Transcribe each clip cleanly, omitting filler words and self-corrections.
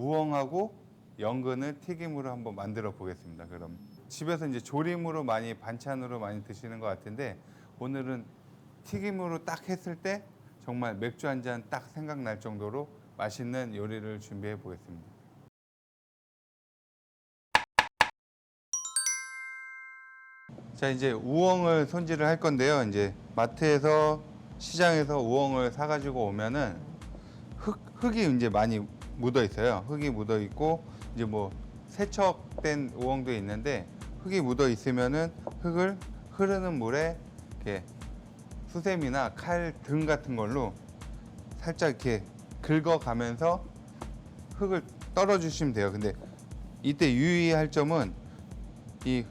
우엉하고 연근을 튀김으로 한번 만들어 보겠습니다. 그럼 집에서 이제 조림으로 많이 반찬으로 많이 드시는 것 같은데 오늘은 튀김으로 딱 했을 때 정말 맥주 한 잔 딱 생각날 정도로 맛있는 요리를 준비해 보겠습니다. 자, 이제 우엉을 손질을 할 건데요. 이제 마트에서 시장에서 우엉을 사가지고 오면은 흙이 이제 많이 묻어 있어요. 흙이 묻어 있고 이제 뭐 세척된 우엉도 있는데 흙이 묻어 있으면은 흙을 흐르는 물에 이렇게 수세미나 칼 등 같은 걸로 살짝 이렇게 긁어가면서 흙을 떨어 주시면 돼요. 근데 이때 유의할 점은 이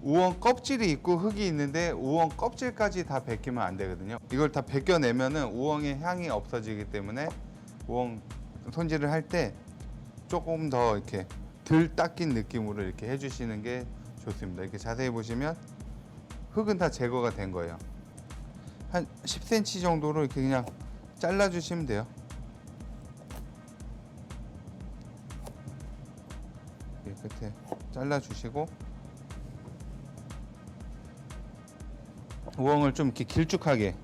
우엉 껍질이 있고 흙이 있는데 우엉 껍질까지 다 벗기면 안 되거든요. 이걸 다 벗겨내면은 우엉의 향이 없어지기 때문에 우엉 손질을 할 때 조금 더 이렇게 덜 닦인 느낌으로 이렇게 해주시는 게 좋습니다. 이렇게 자세히 보시면 흙은 다 제거가 된 거예요. 한 10cm 정도로 이렇게 그냥 잘라주시면 돼요. 이렇게 끝에 잘라주시고 우엉을 좀 이렇게 길쭉하게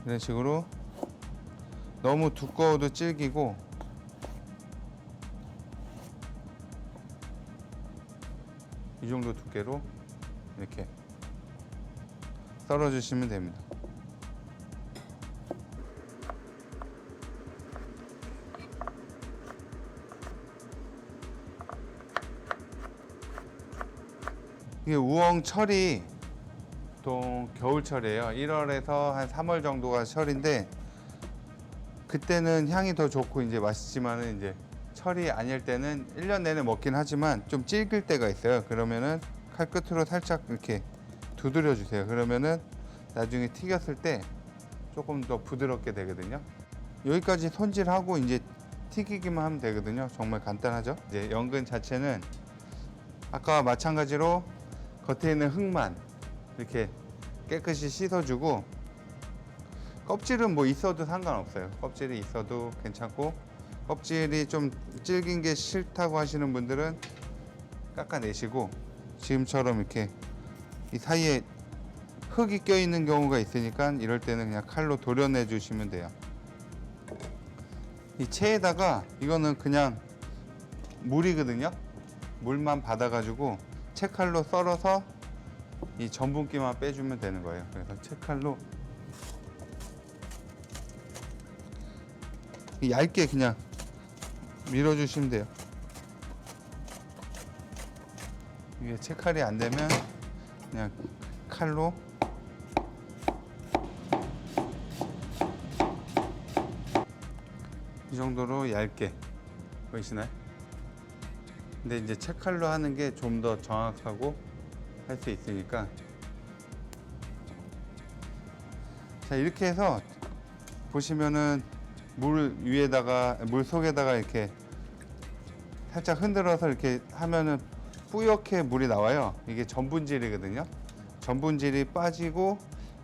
이런 식으로 너무 두꺼워도 질기고 이 정도 두께로 이렇게 썰어 주시면 됩니다. 이게 우엉철이 보통 겨울철이에요. 1월에서 한 3월 정도가 철인데 그때는 향이 더 좋고 이제 맛있지만은 이제 철이 아닐 때는 1년 내내 먹긴 하지만 좀 질길 때가 있어요. 그러면은 칼 끝으로 살짝 이렇게 두드려 주세요. 그러면은 나중에 튀겼을 때 조금 더 부드럽게 되거든요. 여기까지 손질하고 이제 튀기기만 하면 되거든요. 정말 간단하죠. 이제 연근 자체는 아까와 마찬가지로 겉에 있는 흙만 이렇게 깨끗이 씻어주고 껍질은 뭐 있어도 상관없어요. 껍질이 있어도 괜찮고 껍질이 좀 질긴 게 싫다고 하시는 분들은 깎아내시고 지금처럼 이렇게 이 사이에 흙이 껴있는 경우가 있으니까 이럴 때는 그냥 칼로 도려내 주시면 돼요. 이 채에다가 이거는 그냥 물이거든요. 물만 받아가지고 채칼로 썰어서 이 전분기만 빼주면 되는 거예요. 그래서 채칼로 얇게 그냥 밀어주시면 돼요. 이게 채칼이 안 되면 그냥 칼로 이 정도로 얇게 보이시나요? 근데 이제 채칼로 하는 게 좀 더 정확하고 할 수 있으니까 자 이렇게 해서 보시면은 물 위에다가 물 속에다가 이렇게 살짝 흔들어서 이렇게 하면은 뿌옇게 물이 나와요. 이게 전분질이거든요. 전분질이 빠지고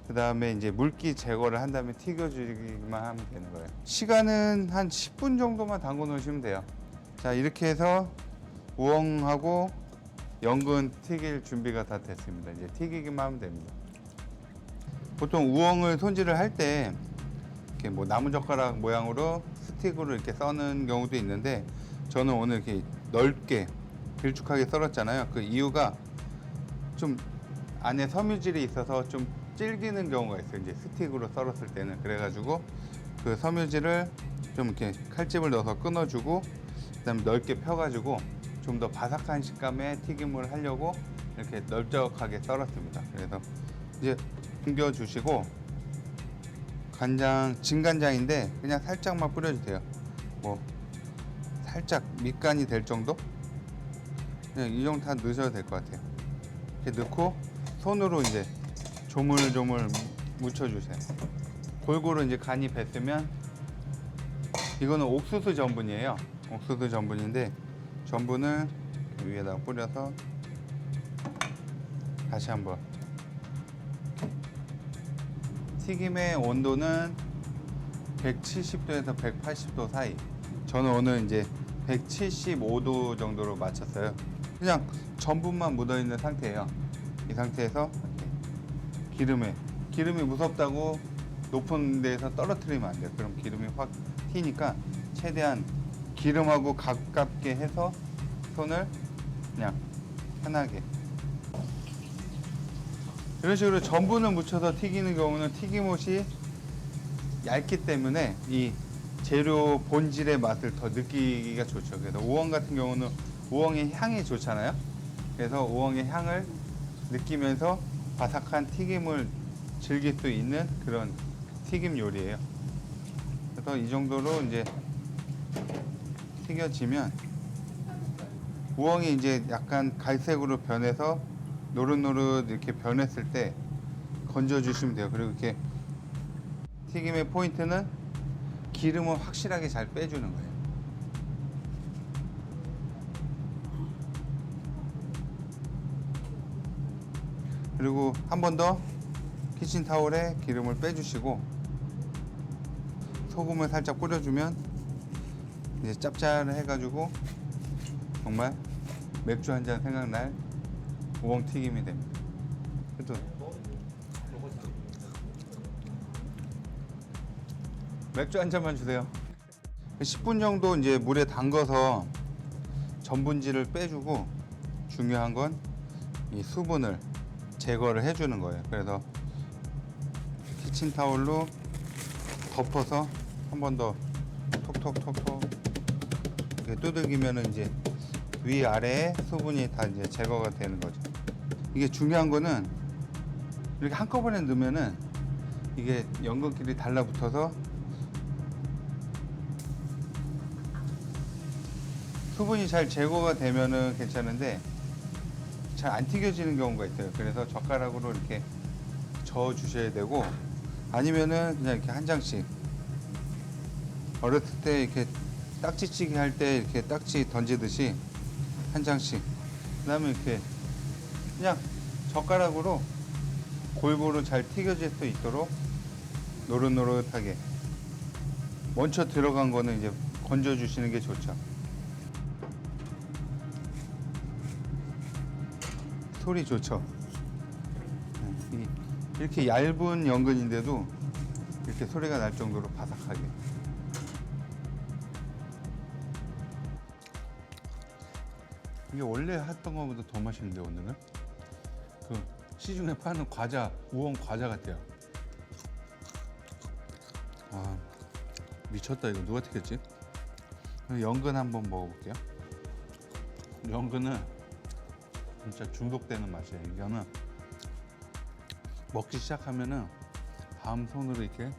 그 다음에 이제 물기 제거를 한 다음에 튀겨주기만 하면 되는 거예요. 시간은 한 10분 정도만 담궈 놓으시면 돼요. 자 이렇게 해서 우엉하고 연근 튀길 준비가 다 됐습니다. 이제 튀기기만 하면 됩니다. 보통 우엉을 손질을 할 때 이렇게 뭐 나무젓가락 모양으로 스틱으로 이렇게 써는 경우도 있는데 저는 오늘 이렇게 넓게 길쭉하게 썰었잖아요. 그 이유가 좀 안에 섬유질이 있어서 좀 질기는 경우가 있어요. 이제 스틱으로 썰었을 때는 그래가지고 그 섬유질을 좀 이렇게 칼집을 넣어서 끊어주고 그다음에 넓게 펴가지고 좀 더 바삭한 식감의 튀김을 하려고 이렇게 넓적하게 썰었습니다. 그래서 이제 옮겨 주시고 간장, 진간장인데 그냥 살짝만 뿌려주세요. 뭐 살짝 밑간이 될 정도? 그냥 이 정도 다 넣으셔도 될 것 같아요. 이렇게 넣고 손으로 이제 조물조물 묻혀주세요. 골고루 이제 간이 뱄으면 이거는 옥수수 전분이에요. 옥수수 전분인데 전분을 위에다가 뿌려서 다시 한번 튀김의 온도는 170도에서 180도 사이 저는 오늘 이제 175도 정도로 맞췄어요. 그냥 전분만 묻어 있는 상태예요. 이 상태에서 이렇게 기름이 무섭다고 높은 데에서 떨어뜨리면 안 돼요. 그럼 기름이 확 튀니까 최대한 기름하고 가깝게 해서 손을 그냥 편하게 이런 식으로 전분을 묻혀서 튀기는 경우는 튀김옷이 얇기 때문에 이 재료 본질의 맛을 더 느끼기가 좋죠. 그래서 우엉 같은 경우는 우엉의 향이 좋잖아요. 그래서 우엉의 향을 느끼면서 바삭한 튀김을 즐길 수 있는 그런 튀김 요리예요. 그래서 이 정도로 이제 튀겨지면 우엉이 이제 약간 갈색으로 변해서 노릇노릇 이렇게 변했을 때 건져 주시면 돼요. 그리고 이렇게 튀김의 포인트는 기름을 확실하게 잘 빼주는 거예요. 그리고 한 번 더 키친타올에 기름을 빼주시고 소금을 살짝 뿌려주면 이제 짭짤해가지고 정말 맥주 한 잔 생각날 우엉 튀김이 됩니다. 그래도 맥주 한 잔만 주세요. 10분 정도 이제 물에 담가서 전분질을 빼주고 중요한 건 이 수분을 제거를 해주는 거예요. 그래서 키친타올로 덮어서 한 번 더 톡톡톡톡 이렇게 두들기면은 이제 위아래에 수분이 다 이제 제거가 되는 거죠. 이게 중요한 거는 이렇게 한꺼번에 넣으면은 이게 연근끼리 달라붙어서 수분이 잘 제거가 되면은 괜찮은데 잘 안 튀겨지는 경우가 있어요. 그래서 젓가락으로 이렇게 저어 주셔야 되고 아니면은 그냥 이렇게 한 장씩 어렸을 때 이렇게 딱지찌개 할 때 이렇게 딱지 던지듯이 한 장씩 그다음에 이렇게 그냥 젓가락으로 골고루 잘 튀겨질 수 있도록 노릇노릇하게 먼저 들어간 거는 이제 건져 주시는 게 좋죠. 소리 좋죠. 이렇게 얇은 연근인데도 이렇게 소리가 날 정도로 바삭하게. 이게 원래 했던 것보다 더 맛있는데 오늘은 그 시중에 파는 과자 우엉 과자 같아요. 아 미쳤다. 이거 누가 튀겼지? 연근 한번 먹어볼게요. 연근은 진짜 중독되는 맛이에요. 이거는 먹기 시작하면은 다음 손으로 이렇게